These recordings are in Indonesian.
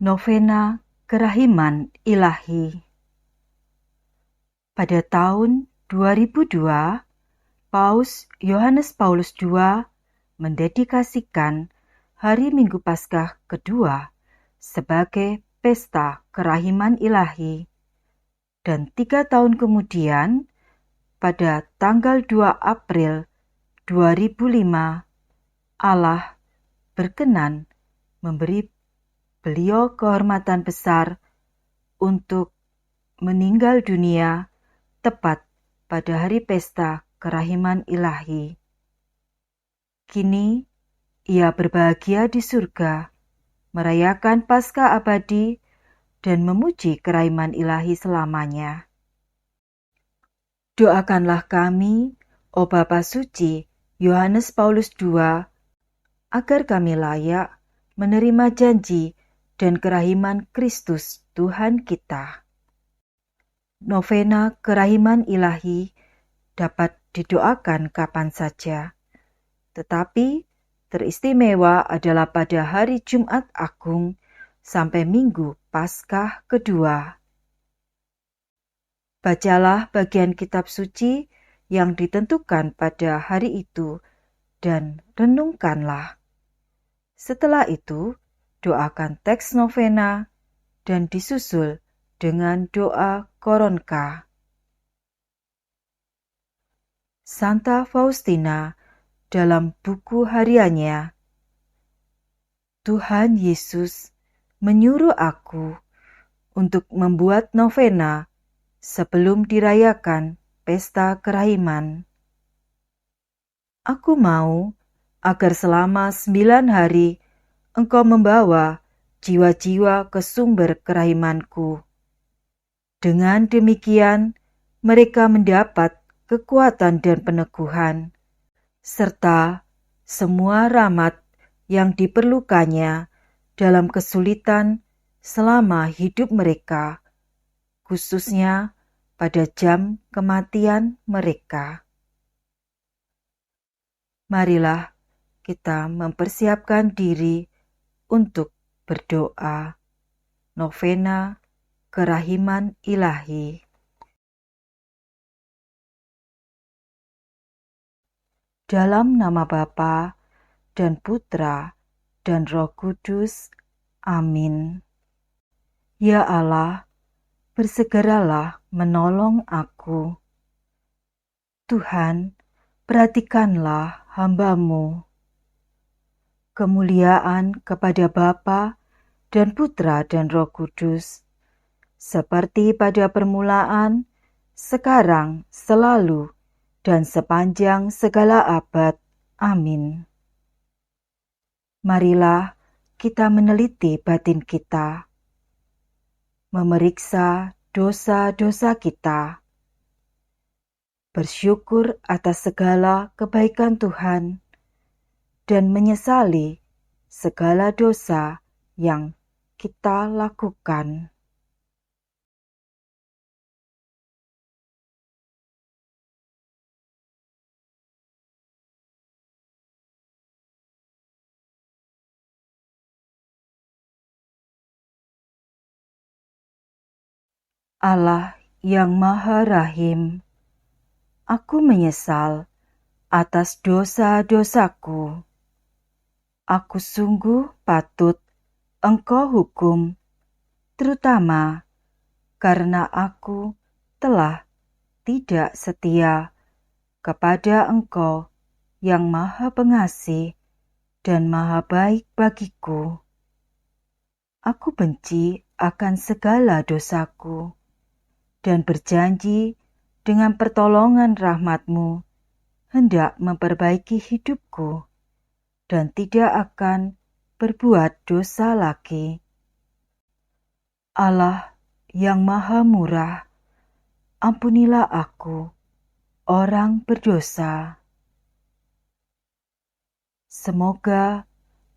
Novena Kerahiman Ilahi. Pada tahun 2002, Paus Yohanes Paulus II mendedikasikan Hari Minggu Paskah kedua sebagai Pesta Kerahiman Ilahi. Dan 3 tahun kemudian, pada tanggal 2 April 2005, Allah berkenan memberi beliau kehormatan besar untuk meninggal dunia tepat pada hari pesta kerahiman ilahi. Kini ia berbahagia di surga, merayakan Paskah abadi dan memuji kerahiman ilahi selamanya. Doakanlah kami, O Bapa Suci Yohanes Paulus II, agar kami layak menerima janji dan kerahiman Kristus Tuhan kita. Novena Kerahiman Ilahi dapat didoakan kapan saja, tetapi teristimewa adalah pada hari Jumat Agung sampai Minggu Paskah kedua. Bacalah bagian kitab suci yang ditentukan pada hari itu dan renungkanlah. Setelah itu, doakan teks novena dan disusul dengan doa koronka. Santa Faustina dalam buku hariannya, Tuhan Yesus menyuruh aku untuk membuat novena sebelum dirayakan pesta kerahiman. Aku mau agar selama 9 hari Engkau membawa jiwa-jiwa ke sumber kerahimanku. Dengan demikian, mereka mendapat kekuatan dan peneguhan, serta semua rahmat yang diperlukannya dalam kesulitan selama hidup mereka, khususnya pada jam kematian mereka. Marilah kita mempersiapkan diri untuk berdoa. Novena Kerahiman Ilahi. Dalam nama Bapa dan Putra dan Roh Kudus. Amin. Ya Allah, bersegeralah menolong aku. Tuhan, perhatikanlah hamba-Mu. Kemuliaan kepada Bapa dan Putra dan Roh Kudus, seperti pada permulaan, sekarang, selalu, dan sepanjang segala abad. Amin. Marilah kita meneliti batin kita, memeriksa dosa-dosa kita, bersyukur atas segala kebaikan Tuhan, dan menyesali segala dosa yang kita lakukan. Allah yang Maha Rahim, aku menyesal atas dosa-dosaku. Aku sungguh patut Engkau hukum, terutama karena aku telah tidak setia kepada Engkau yang Maha Pengasih dan Maha Baik bagiku. Aku benci akan segala dosaku dan berjanji dengan pertolongan rahmat-Mu hendak memperbaiki hidupku dan tidak akan berbuat dosa lagi. Allah yang Maha Murah, ampunilah aku, orang berdosa. Semoga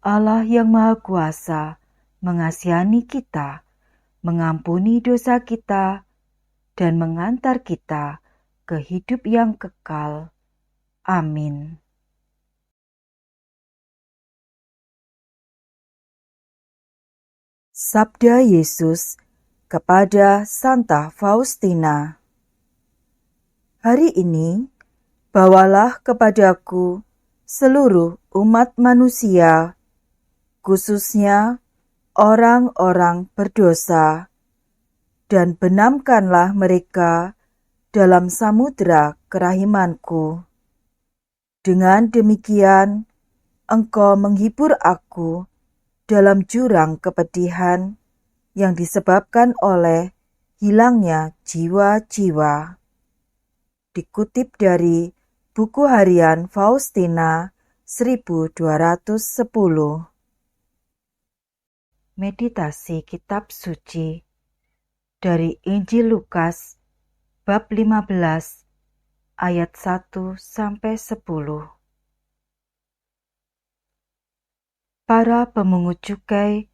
Allah yang Maha Kuasa mengasihani kita, mengampuni dosa kita, dan mengantar kita ke hidup yang kekal. Amin. Sabda Yesus kepada Santa Faustina. Hari ini, bawalah kepadaku seluruh umat manusia, khususnya orang-orang berdosa, dan benamkanlah mereka dalam samudera kerahimanku. Dengan demikian, engkau menghibur aku dalam jurang kepedihan yang disebabkan oleh hilangnya jiwa-jiwa. Dikutip dari buku harian Faustina 1210. Meditasi Kitab Suci dari Injil Lukas bab 15 ayat 1-10. Para pemungut cukai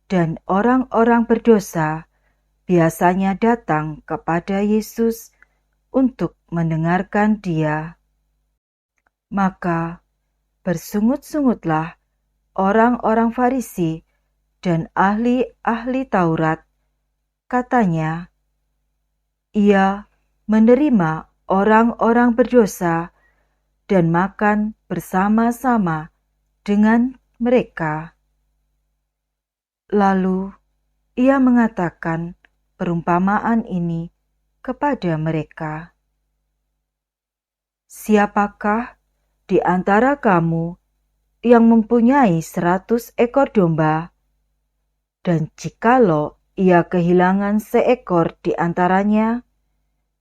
dan orang-orang berdosa biasanya datang kepada Yesus untuk mendengarkan Dia. Maka bersungut-sungutlah orang-orang Farisi dan ahli-ahli Taurat. Katanya, Ia menerima orang-orang berdosa dan makan bersama-sama dengan mereka. Lalu ia mengatakan perumpamaan ini kepada mereka. Siapakah di antara kamu yang mempunyai 100 ekor domba, dan jikalau ia kehilangan seekor di antaranya,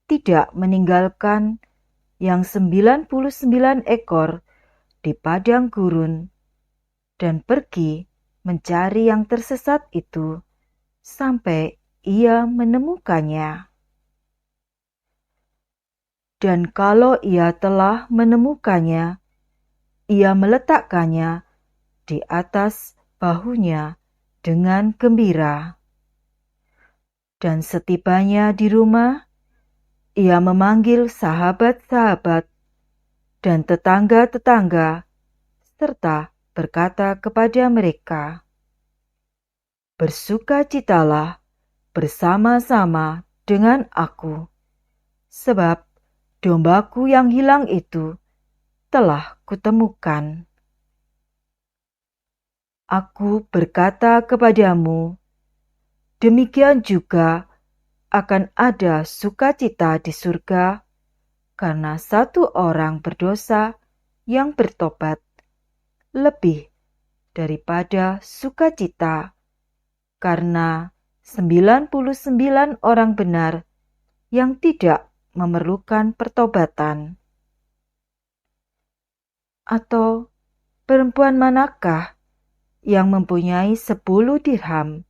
tidak meninggalkan yang 99 ekor di padang gurun, dan pergi mencari yang tersesat itu sampai ia menemukannya. Dan kalau ia telah menemukannya, ia meletakkannya di atas bahunya dengan gembira. Dan setibanya di rumah, ia memanggil sahabat-sahabat dan tetangga-tetangga, serta berkata kepada mereka, "Bersukacitalah bersama-sama dengan aku, sebab dombaku yang hilang itu telah kutemukan." Aku berkata kepadamu, demikian juga akan ada sukacita di surga karena satu orang berdosa yang bertobat, lebih daripada sukacita karena 99 orang benar yang tidak memerlukan pertobatan. Atau perempuan manakah yang mempunyai 10 dirham,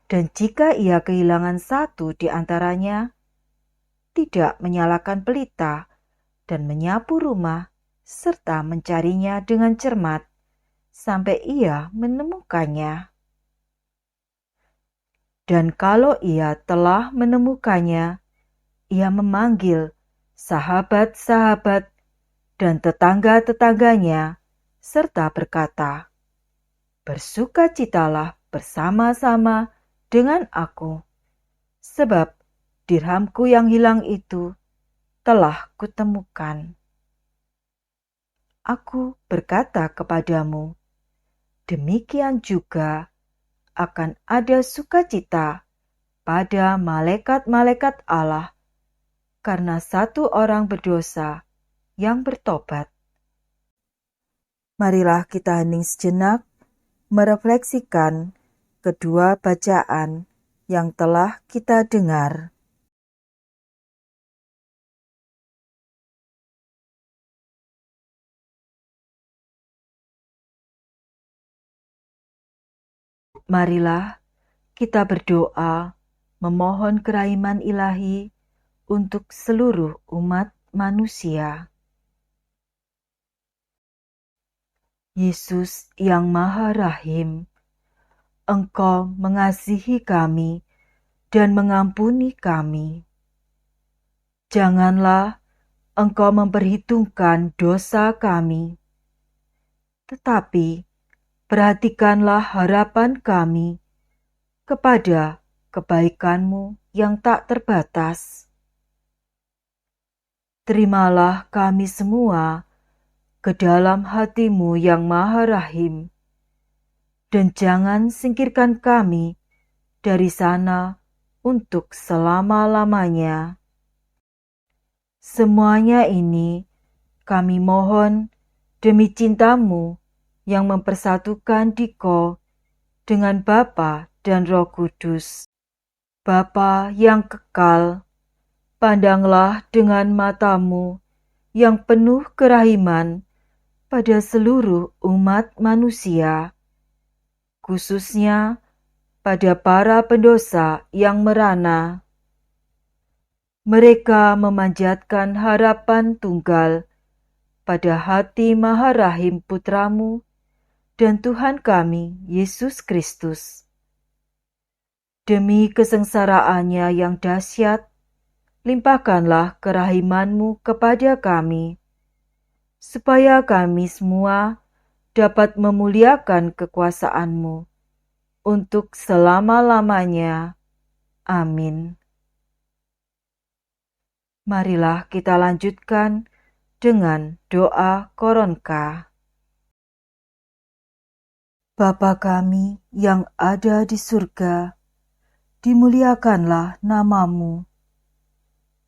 dan jika ia kehilangan satu di antaranya, tidak menyalakan pelita dan menyapu rumah serta mencarinya dengan cermat sampai ia menemukannya. Dan kalau ia telah menemukannya, ia memanggil sahabat-sahabat dan tetangga-tetangganya serta berkata, "Bersukacitalah bersama-sama dengan aku, sebab dirhamku yang hilang itu telah kutemukan." Aku berkata kepadamu, demikian juga akan ada sukacita pada malaikat-malaikat Allah karena satu orang berdosa yang bertobat. Marilah kita hening sejenak merefleksikan kedua bacaan yang telah kita dengar. Marilah kita berdoa memohon kerahiman ilahi untuk seluruh umat manusia. Yesus yang Maha Rahim, Engkau mengasihi kami dan mengampuni kami. Janganlah Engkau memperhitungkan dosa kami, tetapi perhatikanlah harapan kami kepada kebaikan-Mu yang tak terbatas. Terimalah kami semua ke dalam hati-Mu yang Maha Rahim, dan jangan singkirkan kami dari sana untuk selama-lamanya. Semuanya ini kami mohon demi cinta-Mu yang mempersatukan Diko dengan Bapa dan Roh Kudus. Bapa yang kekal, pandanglah dengan mata-Mu yang penuh kerahiman pada seluruh umat manusia, khususnya pada para pendosa yang merana. Mereka memanjatkan harapan tunggal pada hati Maha Rahim Putra-Mu dan Tuhan kami, Yesus Kristus. Demi kesengsaraannya yang dahsyat, limpahkanlah kerahiman-Mu kepada kami, supaya kami semua dapat memuliakan kekuasaan-Mu untuk selama-lamanya. Amin. Marilah kita lanjutkan dengan doa koronka. Bapa kami yang ada di surga, dimuliakanlah nama-Mu.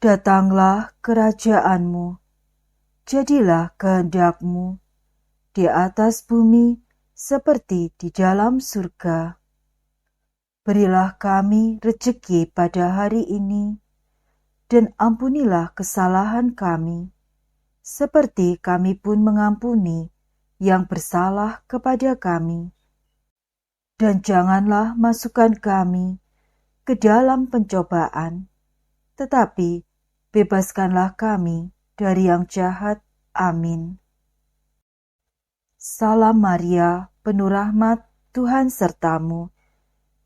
Datanglah kerajaan-Mu, jadilah kehendak-Mu di atas bumi seperti di dalam surga. Berilah kami rejeki pada hari ini, dan ampunilah kesalahan kami, seperti kami pun mengampuni yang bersalah kepada kami. Dan janganlah masukkan kami ke dalam pencobaan, tetapi bebaskanlah kami dari yang jahat. Amin. Salam Maria, penuh rahmat, Tuhan serta-Mu.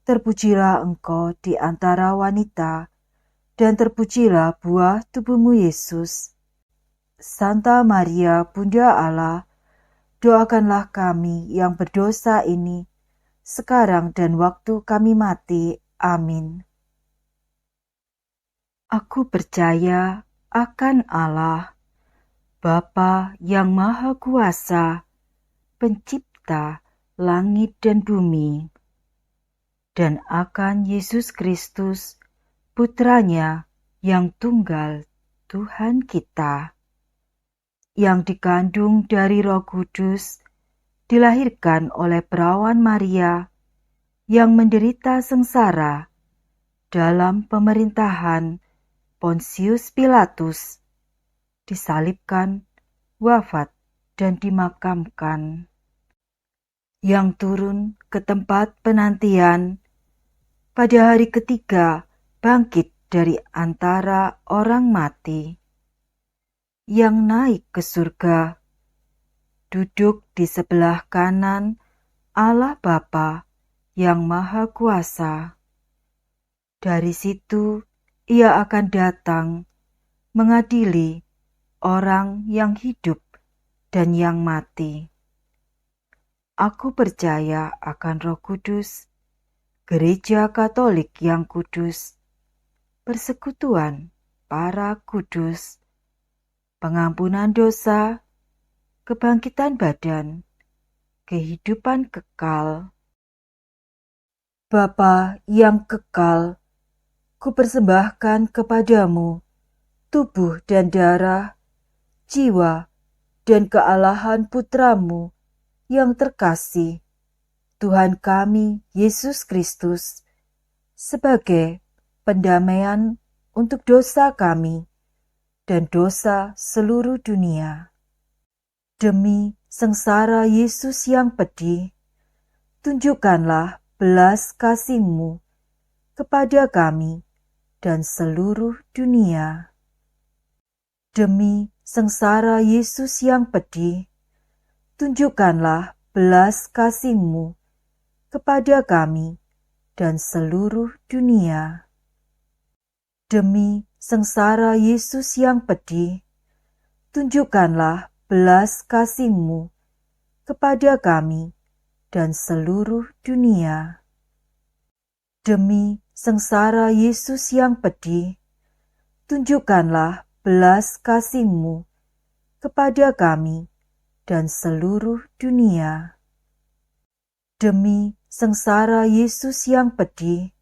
Terpujilah Engkau di antara wanita, dan terpujilah buah tubuh-Mu, Yesus. Santa Maria, Bunda Allah, doakanlah kami yang berdosa ini, sekarang dan waktu kami mati. Amin. Aku percaya akan Allah, Bapa yang Maha Kuasa, Pencipta langit dan bumi, dan akan Yesus Kristus, Putranya yang tunggal, Tuhan kita, yang dikandung dari Roh Kudus, dilahirkan oleh perawan Maria, yang menderita sengsara dalam pemerintahan Pontius Pilatus, disalibkan, wafat, dan dimakamkan, yang turun ke tempat penantian, pada hari ketiga bangkit dari antara orang mati, yang naik ke surga, duduk di sebelah kanan Allah Bapa yang Maha Kuasa. Dari situ Ia akan datang mengadili orang yang hidup dan yang mati. Aku percaya akan Roh Kudus, Gereja Katolik yang kudus, persekutuan para kudus, pengampunan dosa, kebangkitan badan, kehidupan kekal. Bapa yang kekal, kupersembahkan kepadamu tubuh dan darah, jiwa dan kealahan Putramu yang terkasih, Tuhan kami Yesus Kristus, sebagai pendamaian untuk dosa kami dan dosa seluruh dunia. Demi sengsara Yesus yang pedih, tunjukkanlah belas kasih-Mu kepada kami dan seluruh dunia. Demi sengsara Yesus yang pedih, tunjukkanlah belas kasih-Mu kepada kami dan seluruh dunia. Demi sengsara Yesus yang pedih, tunjukkanlah belas kasih-Mu kepada kami dan seluruh dunia. Demi sengsara Yesus yang pedih, tunjukkanlah belas kasih-Mu kepada kami dan seluruh dunia. Demi sengsara Yesus yang pedih,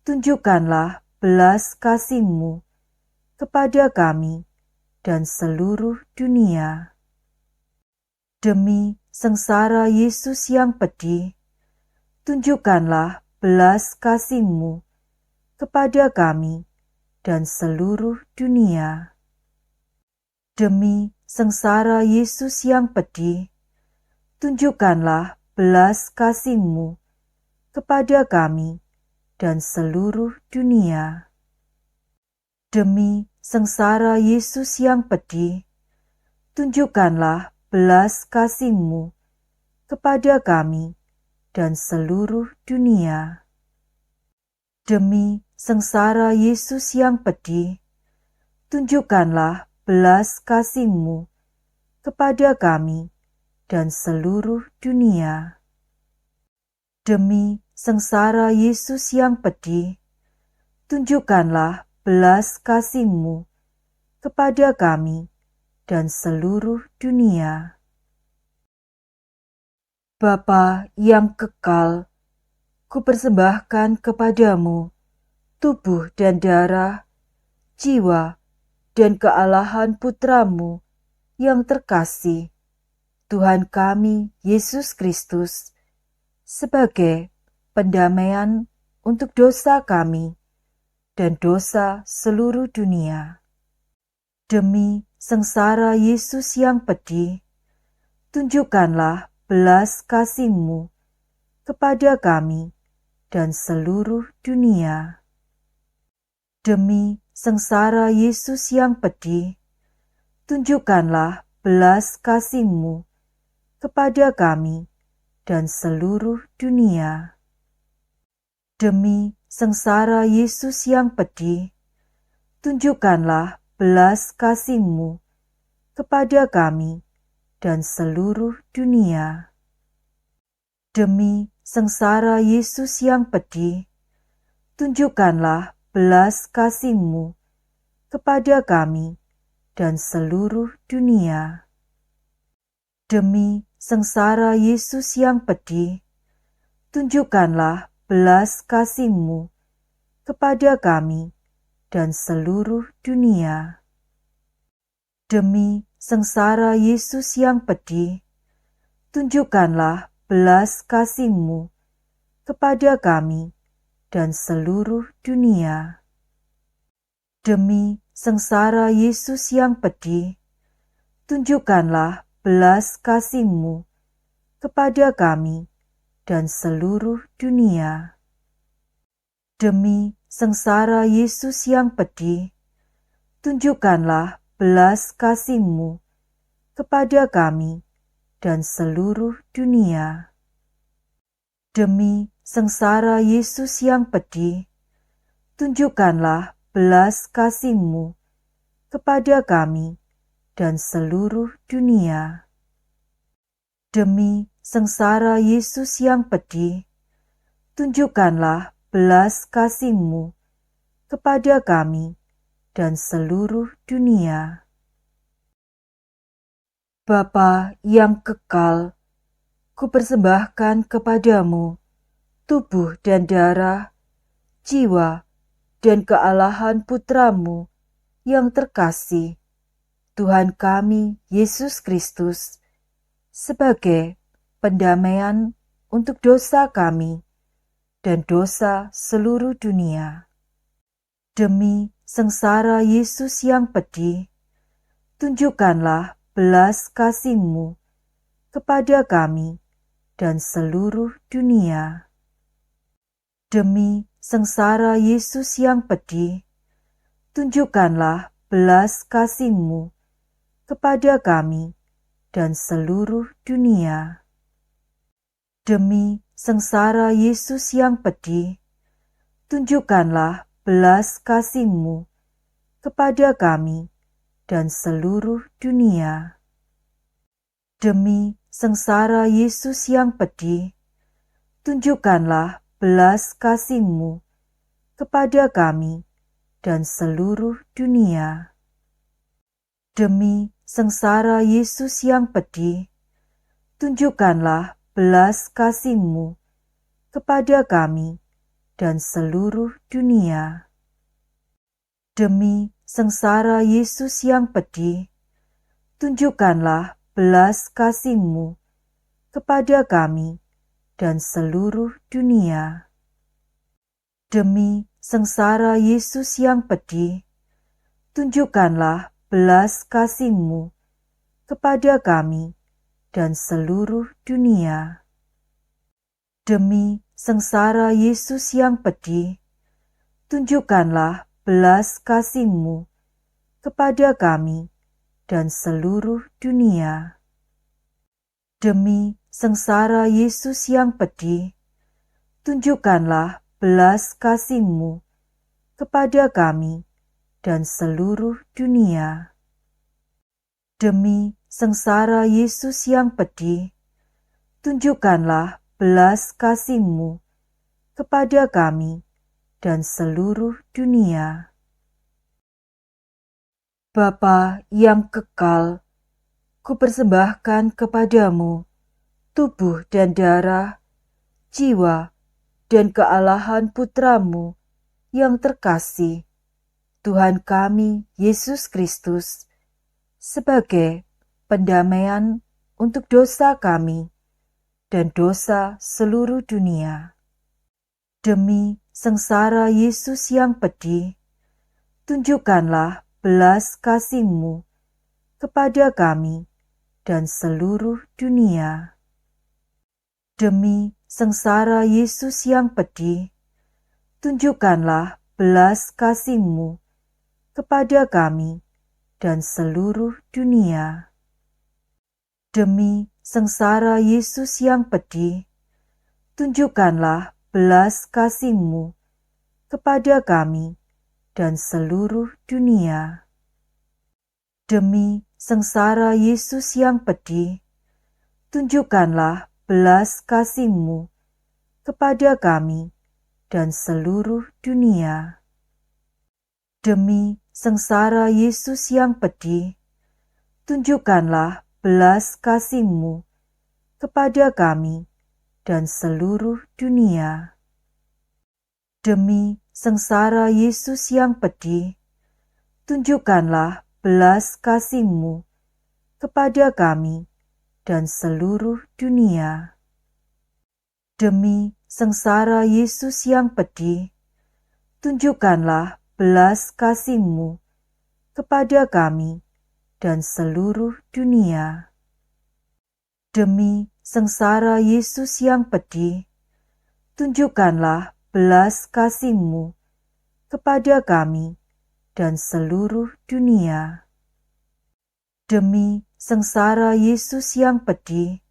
tunjukkanlah belas kasih-Mu kepada kami dan seluruh dunia. Demi sengsara Yesus yang pedih, tunjukkanlah belas kasih-Mu kepada kami dan seluruh dunia. Demi sengsara Yesus yang pedih, tunjukkanlah belas kasih-Mu kepada kami dan seluruh dunia. Demi sengsara Yesus yang pedih, tunjukkanlah belas kasih-Mu kepada kami dan seluruh dunia. Demi sengsara Yesus yang pedih, tunjukkanlah belas kasih-Mu kepada kami dan seluruh dunia. Demi sengsara Yesus yang pedih, tunjukkanlah belas kasih-Mu kepada kami dan seluruh dunia. Bapa yang kekal, kupersembahkan kepadamu tubuh dan darah, jiwa dan kealahan Putra-Mu yang terkasih, Tuhan kami Yesus Kristus, sebagai pendamaian untuk dosa kami dan dosa seluruh dunia. Demi sengsara Yesus yang pedih, tunjukkanlah belas kasih-Mu kepada kami dan seluruh dunia. Demi sengsara Yesus yang pedih, tunjukkanlah belas kasih-Mu kepada kami dan seluruh dunia. Demi sengsara Yesus yang pedih, tunjukkanlah belas kasih-Mu kepada kami dan seluruh dunia. Demi sengsara Yesus yang pedih, tunjukkanlah belas kasih-Mu kepada kami dan seluruh dunia. Demi sengsara Yesus yang pedih, tunjukkanlah belas kasih-Mu kepada kami dan seluruh dunia. Demi sengsara Yesus yang pedih, tunjukkanlah belas kasih-Mu kepada kami dan seluruh dunia. Demi sengsara Yesus yang pedih, tunjukkanlah belas kasih-Mu kepada kami dan seluruh dunia. Demi sengsara Yesus yang pedih, tunjukkanlah belas kasih-Mu kepada kami dan seluruh dunia. Demi sengsara Yesus yang pedih, tunjukkanlah belas kasih-Mu kepada kami dan seluruh dunia. Demi sengsara Yesus yang pedih, tunjukkanlah belas kasih-Mu kepada kami dan seluruh dunia. Bapa yang kekal, kupersembahkan kepadamu tubuh dan darah, jiwa dan kealahan Putra-Mu yang terkasih, Tuhan kami Yesus Kristus, sebagai pendamaian untuk dosa kami dan dosa seluruh dunia. Demi sengsara Yesus yang pedih, tunjukkanlah belas kasih-Mu kepada kami dan seluruh dunia. Demi sengsara Yesus yang pedih, tunjukkanlah belas kasih-Mu kepada kami dan seluruh dunia. Demi sengsara Yesus yang pedih, tunjukkanlah belas kasih-Mu kepada kami dan seluruh dunia. Demi sengsara Yesus yang pedih, tunjukkanlah belas kasih-Mu kepada kami dan seluruh dunia. Demi sengsara Yesus yang pedih, tunjukkanlah belas kasih-Mu kepada kami dan seluruh dunia. Demi sengsara Yesus yang pedih, tunjukkanlah belas kasih-Mu kepada kami dan seluruh dunia. Demi sengsara Yesus yang pedih, tunjukkanlah belas kasih-Mu kepada kami dan seluruh dunia. Demi sengsara Yesus yang pedih, tunjukkanlah belas kasih-Mu kepada kami dan seluruh dunia. Demi sengsara Yesus yang pedih, tunjukkanlah belas kasih-Mu kepada kami dan seluruh dunia. Demi sengsara Yesus yang pedih, tunjukkanlah belas kasih-Mu kepada kami dan seluruh dunia. Bapa yang kekal, kupersembahkan kepadamu tubuh dan darah, jiwa dan kealahan Putra-Mu yang terkasih, Tuhan kami Yesus Kristus, sebagai pendamaian untuk dosa kami dan dosa seluruh dunia. Demi sengsara Yesus yang pedih, tunjukkanlah belas kasih-Mu kepada kami dan seluruh dunia. Demi sengsara Yesus yang pedih, tunjukkanlah belas kasih-Mu kepada kami dan seluruh dunia. Demi sengsara Yesus yang pedih, tunjukkanlah belas kasih-Mu kepada kami dan seluruh dunia. Demi sengsara Yesus yang pedih, tunjukkanlah belas kasih-Mu kepada kami dan seluruh dunia. Demi sengsara Yesus yang pedih, tunjukkanlah belas kasih-Mu kepada kami dan seluruh dunia. Demi sengsara Yesus yang pedih, tunjukkanlah belas kasih-Mu kepada kami dan seluruh dunia. Demi sengsara Yesus yang pedih, tunjukkanlah belas kasih-Mu kepada kami dan seluruh dunia. Demi sengsara Yesus yang pedih, tunjukkanlah belas kasih-Mu kepada kami dan seluruh dunia. Demi sengsara Yesus yang pedih,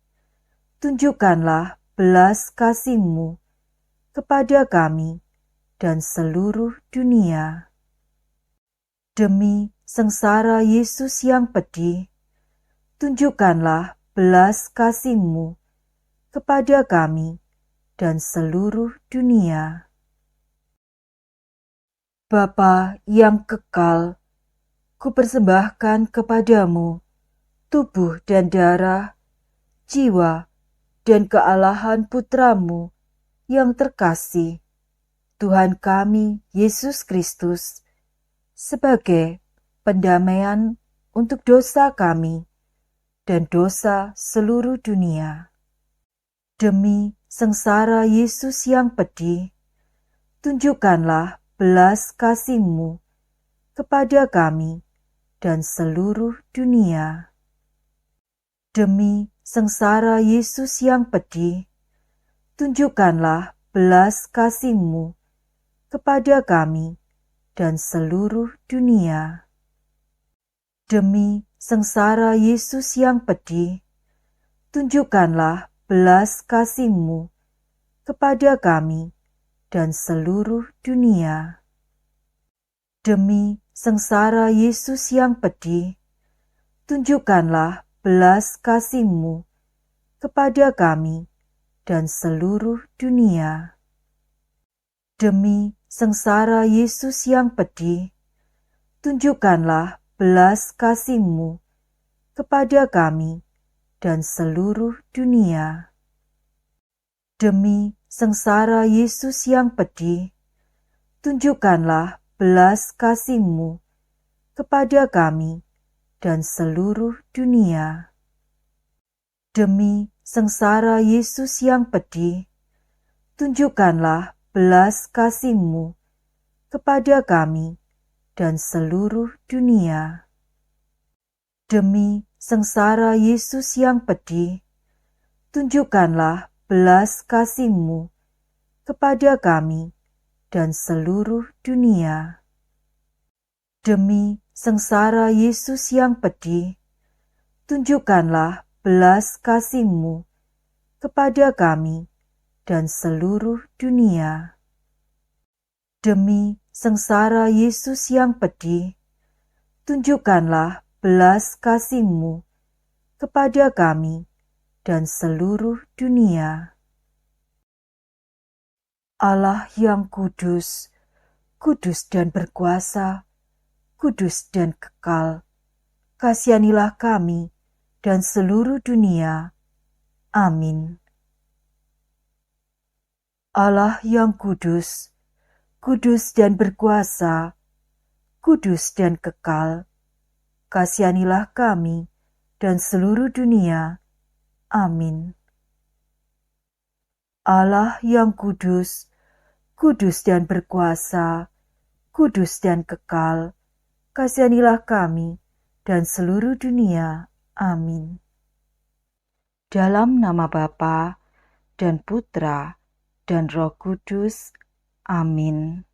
tunjukkanlah belas kasih-Mu kepada kami dan seluruh dunia. Demi sengsara Yesus yang pedih, tunjukkanlah belas kasih-Mu kepada kami dan seluruh dunia. Bapa yang kekal, kupersembahkan kepadamu tubuh dan darah, jiwa dan kealahan Putra-Mu yang terkasih, Tuhan kami Yesus Kristus, sebagai pendamaian untuk dosa kami dan dosa seluruh dunia. Demi sengsara Yesus yang pedih, tunjukkanlah belas kasih-Mu kepada kami dan seluruh dunia. Demi sengsara Yesus yang pedih, tunjukkanlah belas kasih-Mu kepada kami dan seluruh dunia. Demi sengsara Yesus yang pedih, tunjukkanlah belas kasih-Mu kepada kami dan seluruh dunia. Demi sengsara Yesus yang pedih, tunjukkanlah belas kasih-Mu kepada kami dan seluruh dunia. Demi sengsara Yesus yang pedih, tunjukkanlah belas kasih-Mu kepada kami dan seluruh dunia. Demi sengsara Yesus yang pedih, tunjukkanlah belas kasih-Mu kepada kami dan seluruh dunia. Demi sengsara Yesus yang pedih, tunjukkanlah belas kasih-Mu kepada kami dan seluruh dunia. Demi sengsara Yesus yang pedih, tunjukkanlah belas kasih-Mu kepada kami dan seluruh dunia. Demi sengsara Yesus yang pedih, tunjukkanlah belas kasih-Mu kepada kami dan seluruh dunia. Demi sengsara Yesus yang pedih, tunjukkanlah belas kasih-Mu kepada kami dan seluruh dunia. Allah yang kudus, kudus dan berkuasa, kudus dan kekal, kasihanilah kami dan seluruh dunia. Amin. Allah yang kudus, kudus dan berkuasa, kudus dan kekal, kasihanilah kami dan seluruh dunia. Amin. Allah yang kudus, kudus dan berkuasa, kudus dan kekal, kasihanilah kami dan seluruh dunia. Amin. Dalam nama Bapa dan Putra dan Roh Kudus. Amin.